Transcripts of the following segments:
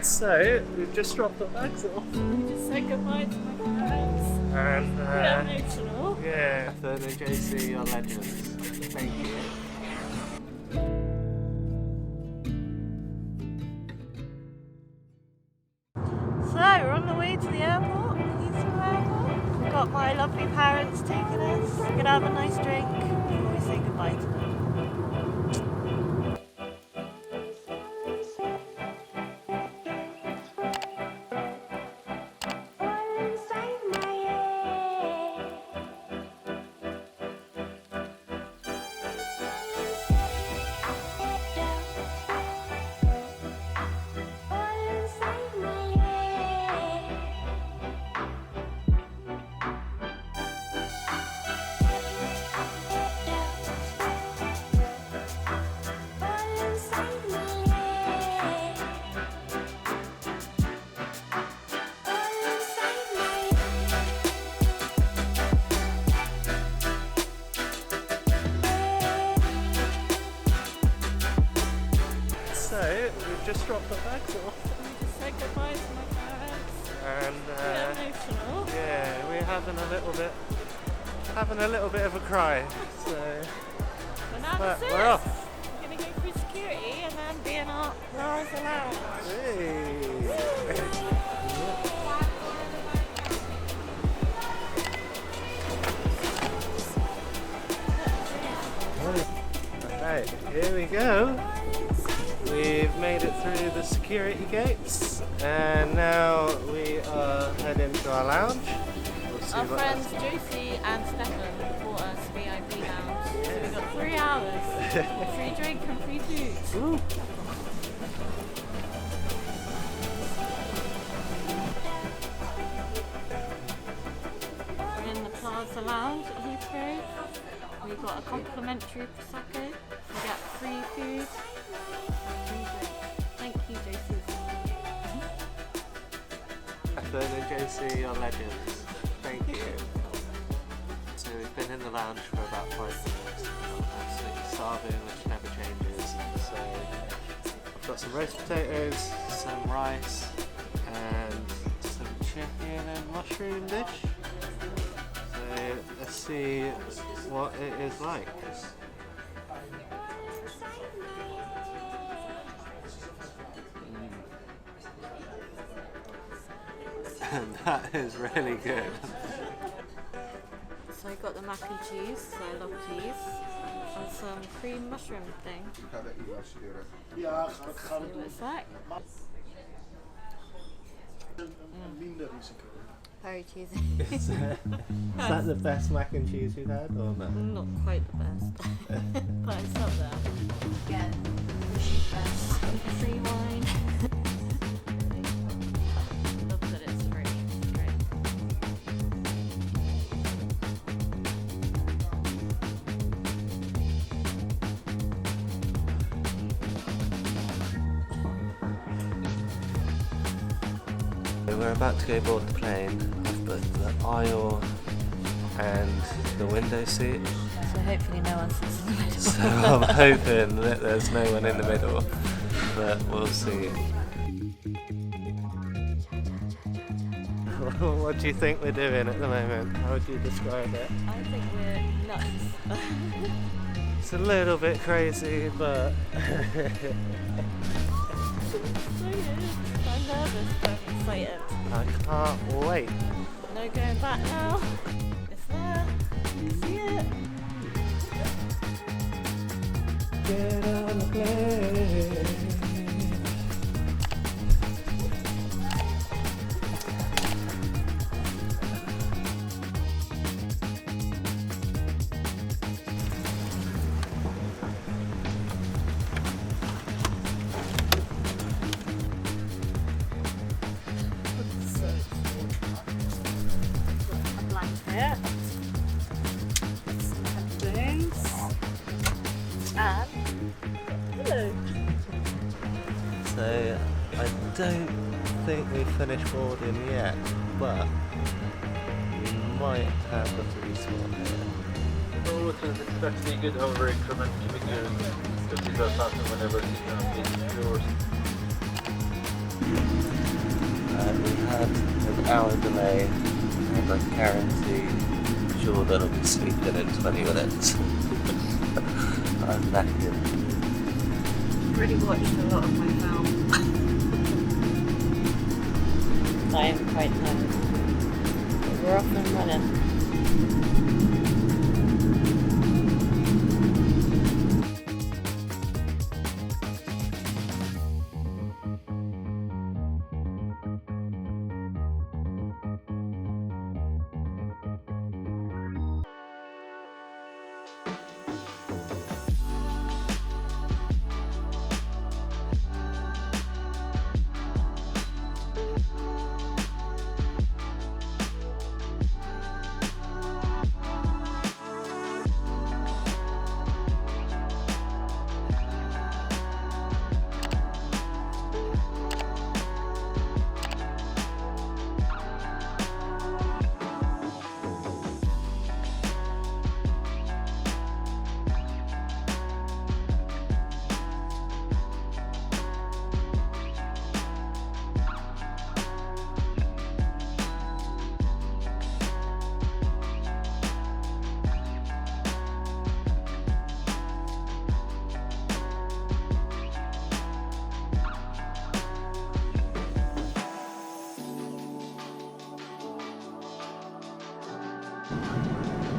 So, we've just dropped our bags off. Just say goodbye to my parents. And, Emotional. yeah. So, the JC, you're legends. Thank you. So, we're on the way to the airport, Heathrow Airport. We've got my lovely parents taking us. We're going to have a nice drink before we say goodbye to them. So, we've just dropped our bags off. Just say goodbye to my parents. And, Emotional. yeah, we're having a little bit of a cry. So, But now but that's it. we're off. We're going to go through security and then be in our Plaza Lounge. Right, here we go. We've made it through the security gates and now we are heading to our lounge. We'll see Our what friends Josie and Stefan bought us VIP lounge. So we've got 3 hours, free drink and free food. Ooh. We're in the Plaza Lounge at Heathrow. We've got a complimentary prosecco. We get free food. Free drink. Thank you, Josie. Stefan and JC, you're legends. Thank you. So we've been in the lounge for about 5 minutes. Absolutely starving, which never changes. So I've got some roast potatoes, some rice, and some chicken and mushroom dish. So let's see what it is like. And that is really good. So I got the mac and cheese, so I love cheese. And some cream mushroom thing. See what it's like. Very cheesy. Is that the best mac and cheese you've had or no? Not quite the best, but it's up there. Again, free wine. Love that it's free. It's great. We're about to go board the plane. I've booked the aisle and the window seat. So hopefully no one sits in the middle. So I'm hoping that there's no one in the middle, but we'll see. What do you think we're doing at the moment? How would you describe it? I think we're nuts. It's a little bit crazy, but I'm nervous, but I'm excited. I can't wait. No going back now. It's there. You can see it. Get on the plane. A blanket. Some headphones. And hello. So I don't think we've finished boarding yet, but we might have a free spot here. So it is expected to get over increment giving you 50,000 whenever it's yours. We had an hour delay, and I guarantee Jordan will be sleeping in 20 minutes. I'm knackered. Really watched a lot of my film. I am quite nervous. But we're off and running.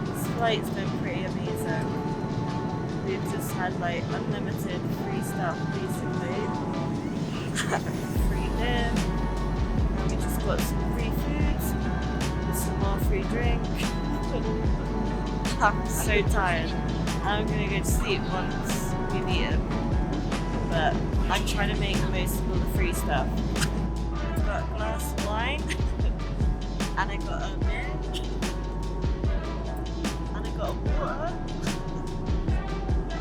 This flight's been pretty amazing. We've just had like unlimited free stuff basically. Free beer. And we just got some free food. With some more free drink. I'm so tired. I'm gonna go to sleep once we've eaten. But I'm trying to make the most of all the free stuff. I've got a glass of wine. And I got a beer. And I got a water.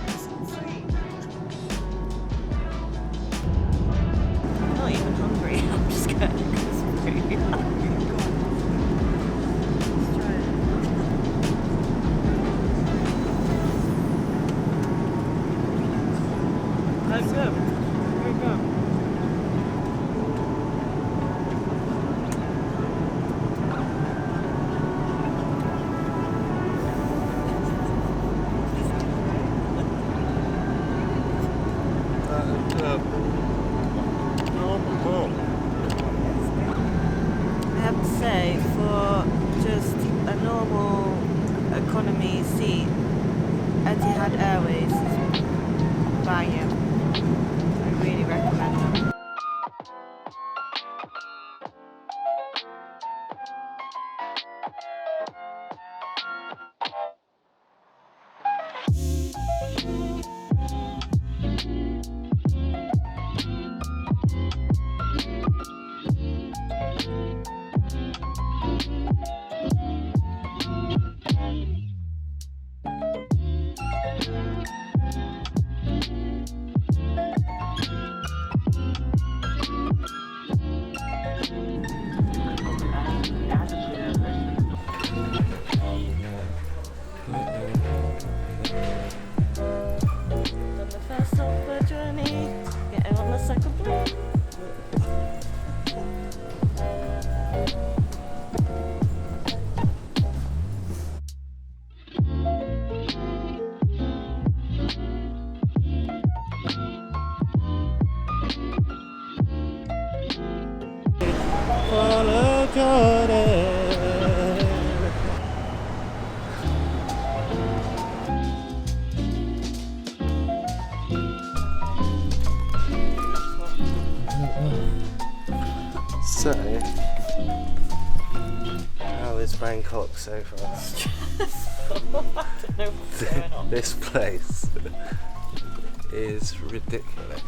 It's all free. I'm not even hungry. I'm just scared because it's free. Let's try it. Let's go. Here we go. I have to say, for just a normal economy seat, Etihad Airways is banging. I really recommend them. Done the first half of the journey, getting on the second one. Follow Jordan. So, how is Bangkok so far? I don't know what's going on. This place is ridiculous.